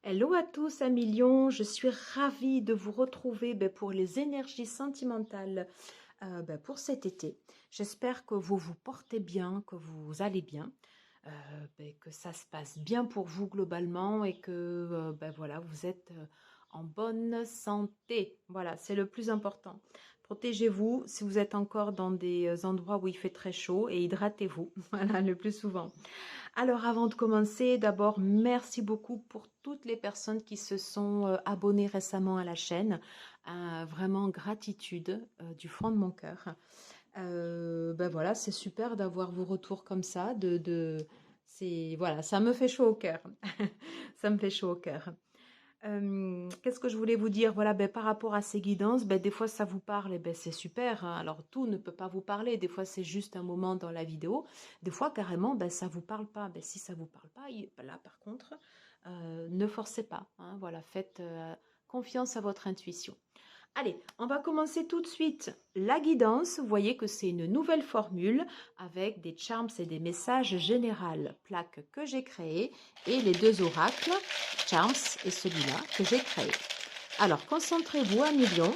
Hello à tous, amis Lion, je suis ravie de vous retrouver pour les énergies sentimentales pour cet été. J'espère que vous vous portez bien, que vous allez bien, que ça se passe bien pour vous globalement et que voilà, vous êtes en bonne santé. Voilà, c'est le plus important. Protégez-vous si vous êtes encore dans des endroits où il fait très chaud et hydratez-vous, voilà, le plus souvent. Alors, avant de commencer, d'abord, merci beaucoup pour toutes les personnes qui se sont abonnées récemment à la chaîne. Vraiment, gratitude du fond de mon cœur. Voilà, c'est super d'avoir vos retours comme ça. Voilà, ça me fait chaud au cœur. Ça me fait chaud au cœur. Qu'est-ce que je voulais vous dire? Voilà, par rapport à ces guidances, des fois ça vous parle, et c'est super, hein. Alors tout ne peut pas vous parler. Des fois c'est juste un moment dans la vidéo. Des fois carrément, ça vous parle pas. Si ça vous parle pas, là par contre, ne forcez pas, hein. Voilà, faites confiance à votre intuition. Allez, on va commencer tout de suite la guidance. Vous voyez que c'est une nouvelle formule avec des charms et des messages généraux, plaques que j'ai créées et les deux oracles, charms et celui-là que j'ai créé. Alors, concentrez-vous à million.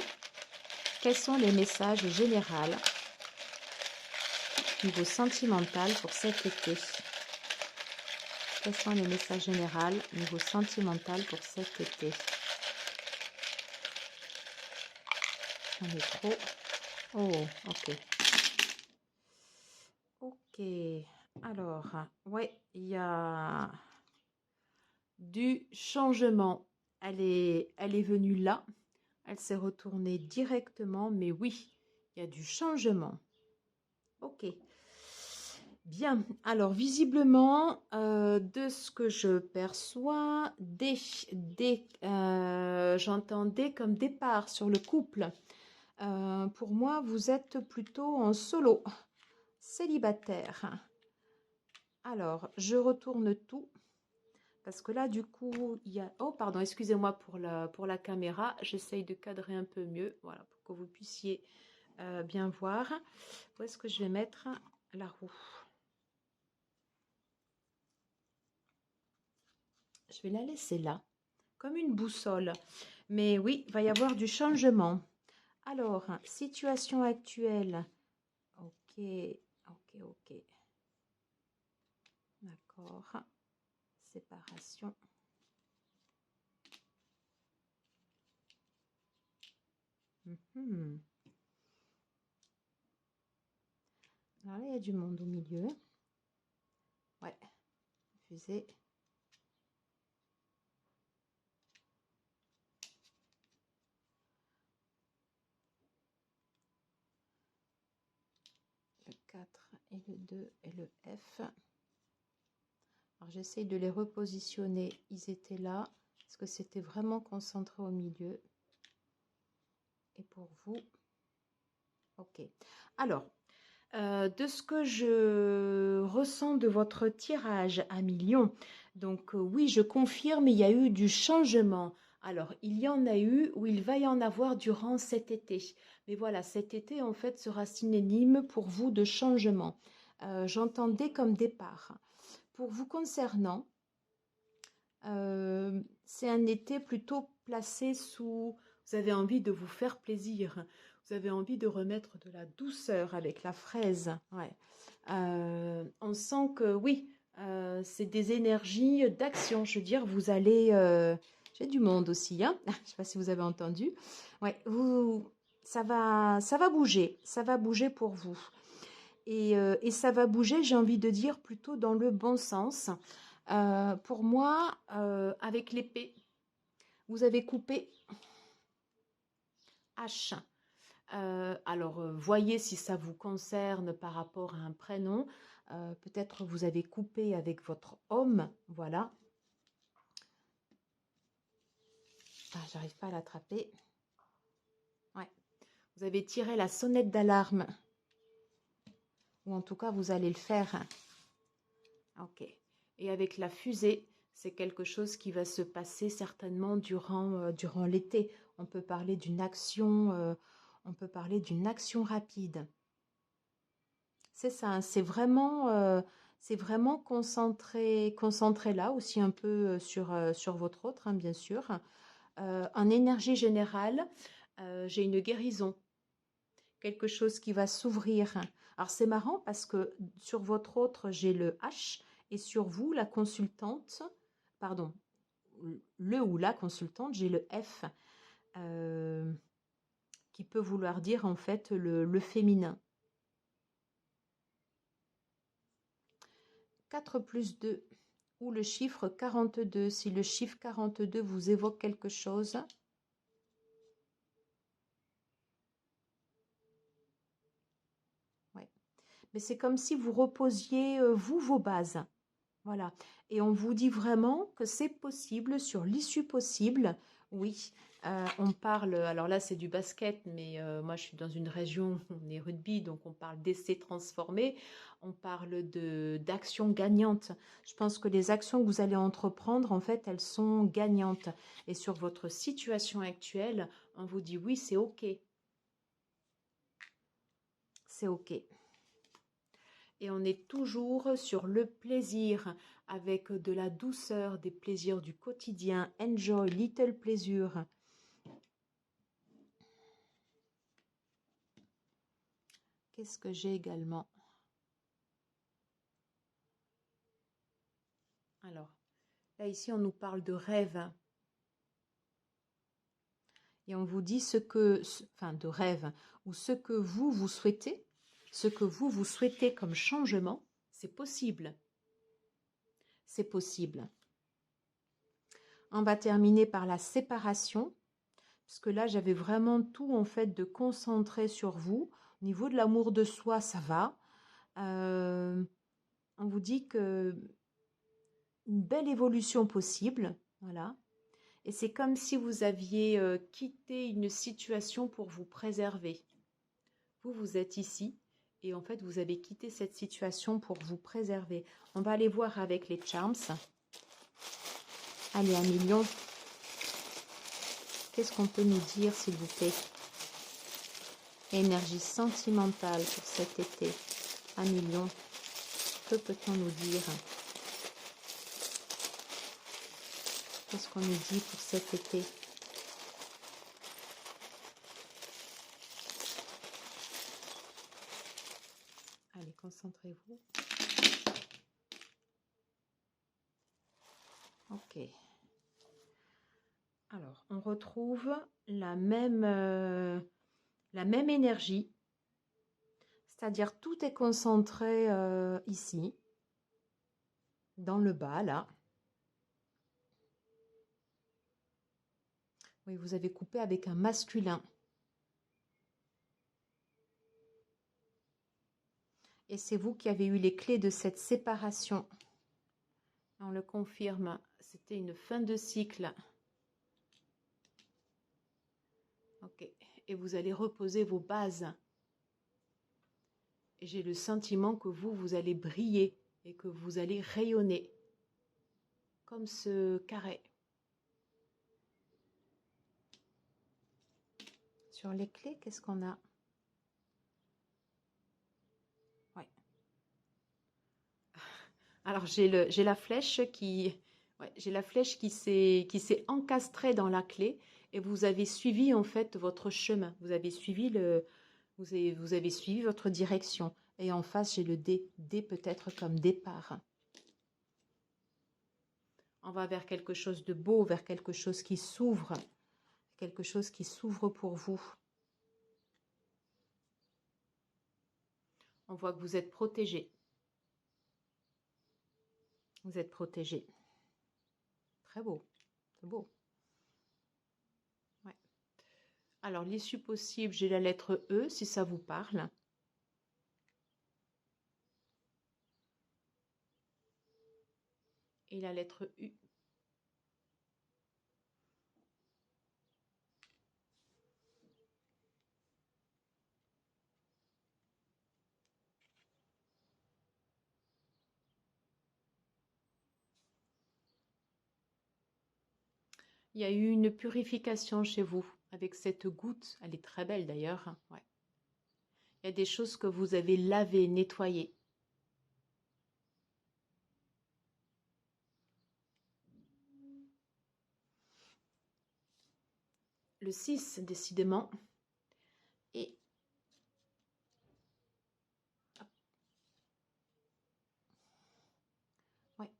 Quels sont les messages généraux niveau sentimental pour cet été? Quels sont les messages généraux niveau sentimental pour cet été? On est trop. Oh, ok. Ok. Alors, ouais, il y a du changement. Elle est venue là. Elle s'est retournée directement, mais oui, il y a du changement. Ok. Bien. Alors, visiblement, de ce que je perçois, j'entendais comme départ sur le couple. Pour moi, vous êtes plutôt en solo, célibataire. Alors, je retourne tout. Parce que là, du coup, il y a... Oh, pardon, excusez-moi pour la caméra. J'essaye de cadrer un peu mieux, voilà, pour que vous puissiez bien voir. Où est-ce que je vais mettre la roue? Je vais la laisser là, comme une boussole. Mais oui, il va y avoir du changement. Alors, situation actuelle. Ok, ok, ok. D'accord. Séparation. Alors là, il y a du monde au milieu. Ouais, fusée. Le 4 et le 2 et le F. Alors j'essaye de les repositionner. Ils étaient là. Est-ce que c'était vraiment concentré au milieu? Et pour vous? Ok. Alors, de ce que je ressens de votre tirage à millions, donc oui, je confirme, il y a eu du changement. Alors, il y en a eu ou il va y en avoir durant cet été. Mais voilà, cet été, en fait, sera synonyme pour vous de changement. J'entendais comme départ. Pour vous concernant, c'est un été plutôt placé sous... Vous avez envie de vous faire plaisir. Vous avez envie de remettre de la douceur avec la fraise. Ouais. On sent que oui, c'est des énergies d'action. Je veux dire, vous allez... J'ai du monde aussi, hein. Je ne sais pas si vous avez entendu. Ouais, ça va bouger. Ça va bouger pour vous. Et ça va bouger, j'ai envie de dire, plutôt dans le bon sens. Pour moi, avec l'épée, vous avez coupé H. Alors, voyez si ça vous concerne par rapport à un prénom. Peut-être vous avez coupé avec votre homme, voilà. Ah, j'arrive pas à l'attraper. Ouais. Vous avez tiré la sonnette d'alarme. Ou en tout cas, vous allez le faire. Ok. Et avec la fusée, c'est quelque chose qui va se passer certainement durant l'été. On peut parler d'une action, rapide. C'est ça, hein, c'est vraiment, C'est vraiment concentré là aussi un peu sur votre autre, hein, bien sûr. En énergie générale, j'ai une guérison, quelque chose qui va s'ouvrir. Alors c'est marrant parce que sur votre autre, j'ai le H et sur vous, la consultante, pardon, le ou la consultante, j'ai le F euh, qui peut vouloir dire en fait le féminin. 4 plus 2 ou le chiffre 42. Si le chiffre 42 vous évoque quelque chose, ouais. Mais c'est comme si vous reposiez, vous, vos bases. Voilà. Et on vous dit vraiment que c'est possible sur l'issue possible. Oui, on parle, alors là c'est du basket, mais moi je suis dans une région où on est rugby, donc on parle d'essais transformés, on parle d'actions gagnantes. Je pense que les actions que vous allez entreprendre, en fait, elles sont gagnantes. Et sur votre situation actuelle, on vous dit oui, c'est OK. C'est OK. Et on est toujours sur le plaisir, avec de la douceur, des plaisirs du quotidien. Enjoy, little pleasure. Qu'est-ce que j'ai également? Alors, là ici on nous parle de rêve. Et on vous dit de rêve, ou ce que vous souhaitez, ce que vous souhaitez comme changement, c'est possible. C'est possible. On va terminer par la séparation, parce que là, j'avais vraiment tout en fait de concentrer sur vous. Au niveau de l'amour de soi, ça va. On vous dit que une belle évolution possible, voilà. Et c'est comme si vous aviez quitté une situation pour vous préserver. Vous êtes ici et en fait, vous avez quitté cette situation pour vous préserver. On va aller voir avec les charms. Allez, 1 million. Qu'est-ce qu'on peut nous dire, s'il vous plaît? Énergie sentimentale pour cet été. 1 million. Que peut-on nous dire? Qu'est-ce qu'on nous dit pour cet été? Allez, concentrez-vous. Ok. Alors, on retrouve la même énergie. C'est-à-dire tout est concentré ici, dans le bas, là. Oui, vous avez coupé avec un masculin. Et c'est vous qui avez eu les clés de cette séparation. On le confirme, c'était une fin de cycle. Ok, et vous allez reposer vos bases. Et j'ai le sentiment que vous allez briller et que vous allez rayonner. Comme ce carré. Sur les clés, qu'est-ce qu'on a? Ouais. Alors j'ai la flèche qui, ouais, j'ai la flèche qui s'est encastrée dans la clé et vous avez suivi en fait votre chemin. Vous avez suivi vous avez suivi votre direction. Et en face j'ai le D. D peut-être comme départ. On va vers quelque chose de beau, vers quelque chose qui s'ouvre, pour vous. On voit que vous êtes protégé. Vous êtes protégé. Très beau, c'est beau. Ouais. Alors, l'issue possible, j'ai la lettre E, si ça vous parle. Et la lettre U. Il y a eu une purification chez vous avec cette goutte. Elle est très belle d'ailleurs. Ouais. Il y a des choses que vous avez lavées, nettoyées. Le 6, décidément. Et hop, ouais.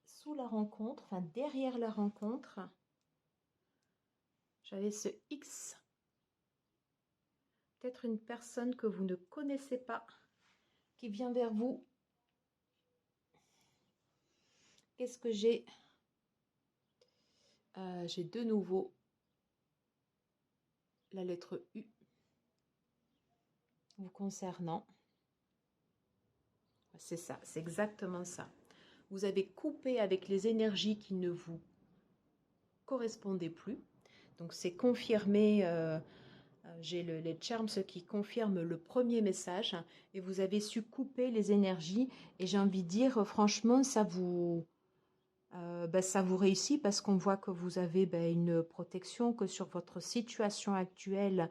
Sous la rencontre, enfin derrière la rencontre, j'avais ce X. Peut-être une personne que vous ne connaissez pas qui vient vers vous. Qu'est-ce que j'ai? J'ai de nouveau la lettre U vous concernant. C'est ça, c'est exactement ça. Vous avez coupé avec les énergies qui ne vous correspondaient plus. Donc c'est confirmé, j'ai les charms qui confirment le premier message et vous avez su couper les énergies et j'ai envie de dire franchement ça vous réussit parce qu'on voit que vous avez une protection, que sur votre situation actuelle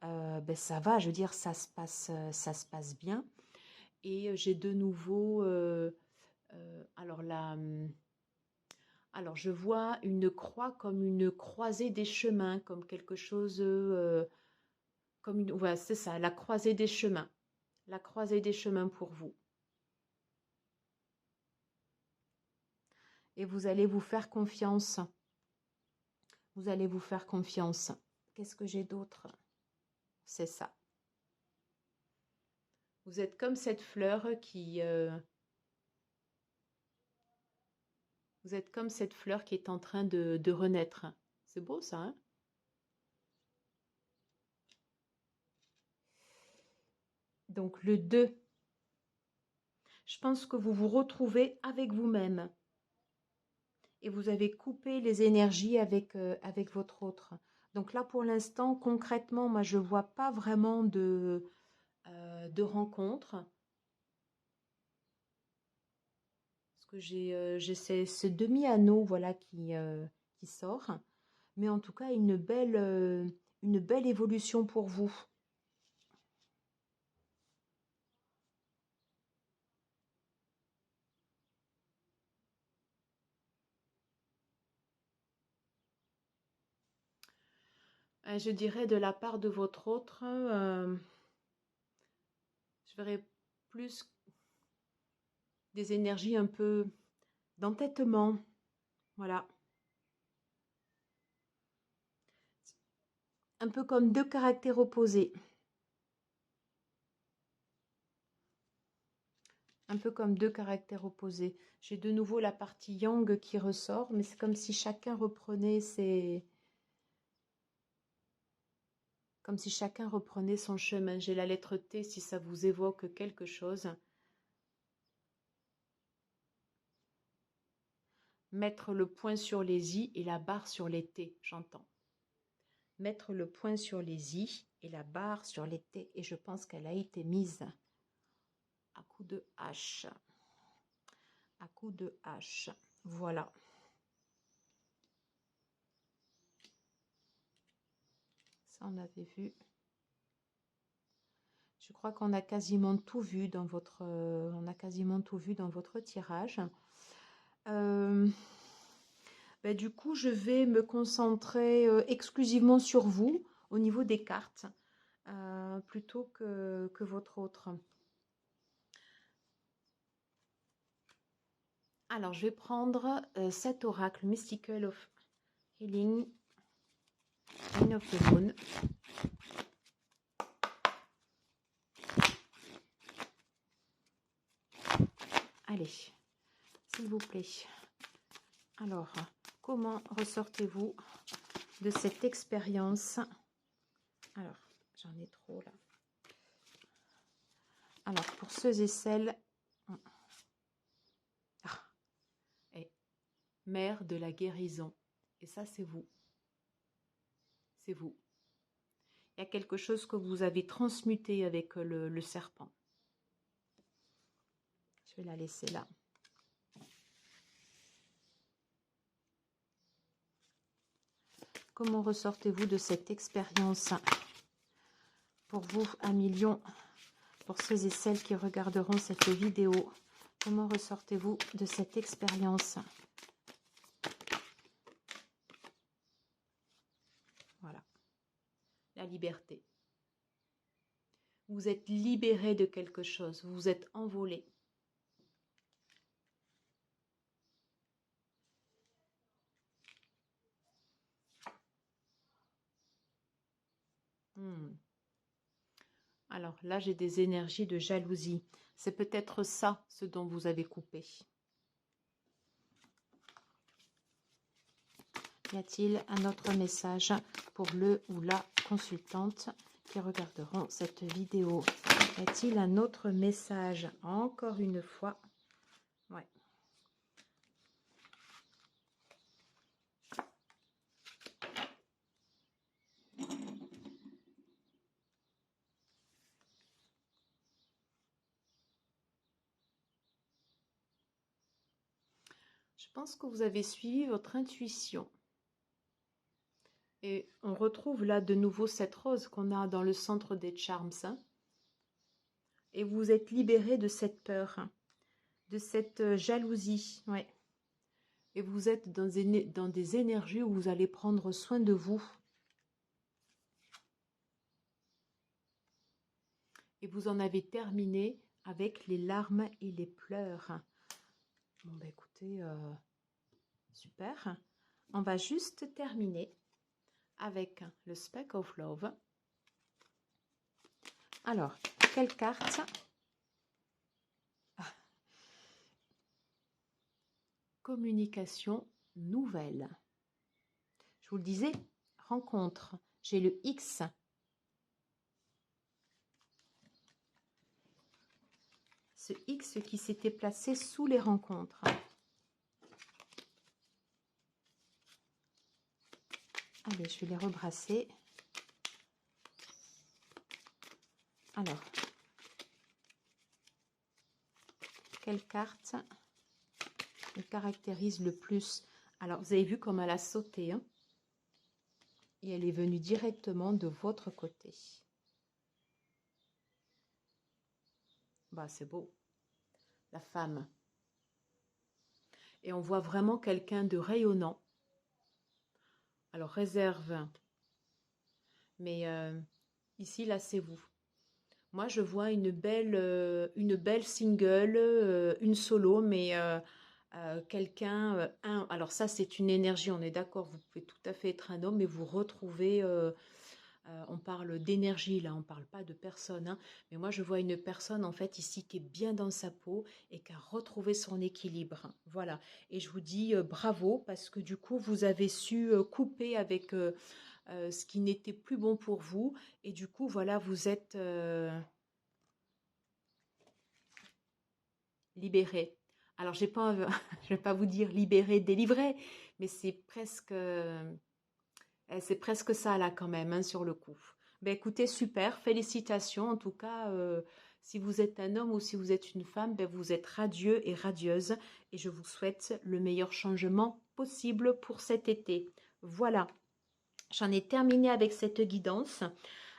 ça va, je veux dire ça se passe bien et j'ai de nouveau alors je vois une croix comme une croisée des chemins, comme quelque chose comme une, voilà, c'est ça, la croisée des chemins. La croisée des chemins pour vous. Et vous allez vous faire confiance. Vous allez vous faire confiance. Qu'est-ce que j'ai d'autre? C'est ça. Vous êtes comme cette fleur qui... vous êtes comme cette fleur qui est en train de renaître. C'est beau ça, hein? Donc le 2. Je pense que vous vous retrouvez avec vous-même. Et vous avez coupé les énergies avec, avec votre autre. Donc là, pour l'instant, concrètement, moi, je ne vois pas vraiment de rencontre. Parce que j'ai ce demi-anneau voilà, qui sort. Mais en tout cas, une belle évolution pour vous. Je dirais de la part de votre autre, je verrais plus des énergies un peu d'entêtement. Voilà. Un peu comme deux caractères opposés. Un peu comme deux caractères opposés. J'ai de nouveau la partie yang qui ressort, mais c'est comme si chacun reprenait ses... Comme si chacun reprenait son chemin. J'ai la lettre T si ça vous évoque quelque chose. Mettre le point sur les i et la barre sur les t, j'entends. Mettre le point sur les i et la barre sur les t. Et je pense qu'elle a été mise à coup de hache. À coup de hache. Voilà. Ça, on avait vu. Je crois qu'on a quasiment tout vu dans votre, tirage. Du coup, je vais me concentrer exclusivement sur vous au niveau des cartes, plutôt que votre autre. Alors, je vais prendre cet oracle Mystical of Healing, Queen of the Moon. Allez, s'il vous plaît. Alors, comment ressortez-vous de cette expérience? Alors, j'en ai trop là. Alors, pour ceux et celles... et mère de la guérison. Et ça, c'est vous. C'est vous. Il y a quelque chose que vous avez transmuté avec le serpent. Je vais la laisser là. Comment ressortez-vous de cette expérience? Pour vous, 1 million, pour ceux et celles qui regarderont cette vidéo, comment ressortez-vous de cette expérience? liberté. Vous êtes libéré de quelque chose, vous vous êtes envolé. Alors là, j'ai des énergies de jalousie. C'est peut-être ça, ce dont vous avez coupé. Y a-t-il un autre message pour le ou la consultante qui regarderont cette vidéo? Y a-t-il un autre message? Encore une fois. Ouais. Je pense que vous avez suivi votre intuition. Et on retrouve là de nouveau cette rose qu'on a dans le centre des charms. Hein. Et vous êtes libéré de cette peur, hein, de cette jalousie. Ouais. Et vous êtes dans des énergies où vous allez prendre soin de vous. Et vous en avez terminé avec les larmes et les pleurs. Bon, bah écoutez, super. On va juste terminer avec le Speck of Love. Alors, quelle carte? Communication nouvelle. Je vous le disais, rencontre. J'ai le X. Ce X qui s'était placé sous les rencontres. Allez, je vais les rebrasser. Alors, quelle carte me caractérise le plus? Alors, vous avez vu comme elle a sauté, hein, et elle est venue directement de votre côté. Bah, c'est beau. La femme. Et on voit vraiment quelqu'un de rayonnant. Alors, réserve. Mais ici, là, c'est vous. Moi, je vois une belle single, une solo, mais quelqu'un... alors ça, c'est une énergie, on est d'accord, vous pouvez tout à fait être un homme, mais vous retrouvez... on parle d'énergie, là, on ne parle pas de personne. Hein, mais moi, je vois une personne, en fait, ici, qui est bien dans sa peau et qui a retrouvé son équilibre. Hein, voilà. Et je vous dis bravo, parce que du coup, vous avez su couper avec... ce qui n'était plus bon pour vous. Et du coup, voilà, vous êtes libéré. Alors, j'ai pas, je vais pas vous dire libéré, délivré, mais c'est presque ça là quand même, hein, sur le coup. Ben, écoutez, super, félicitations. En tout cas, si vous êtes un homme ou si vous êtes une femme, ben, vous êtes radieux et radieuse. Et je vous souhaite le meilleur changement possible pour cet été. Voilà. J'en ai terminé avec cette guidance.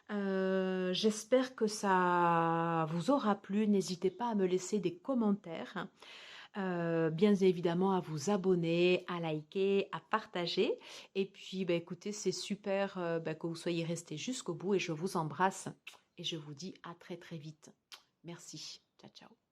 J'espère que ça vous aura plu. N'hésitez pas à me laisser des commentaires. Bien évidemment à vous abonner, à liker, à partager. Et puis, bah, écoutez, c'est super que vous soyez restés jusqu'au bout et je vous embrasse et je vous dis à très très vite. Merci. Ciao, ciao.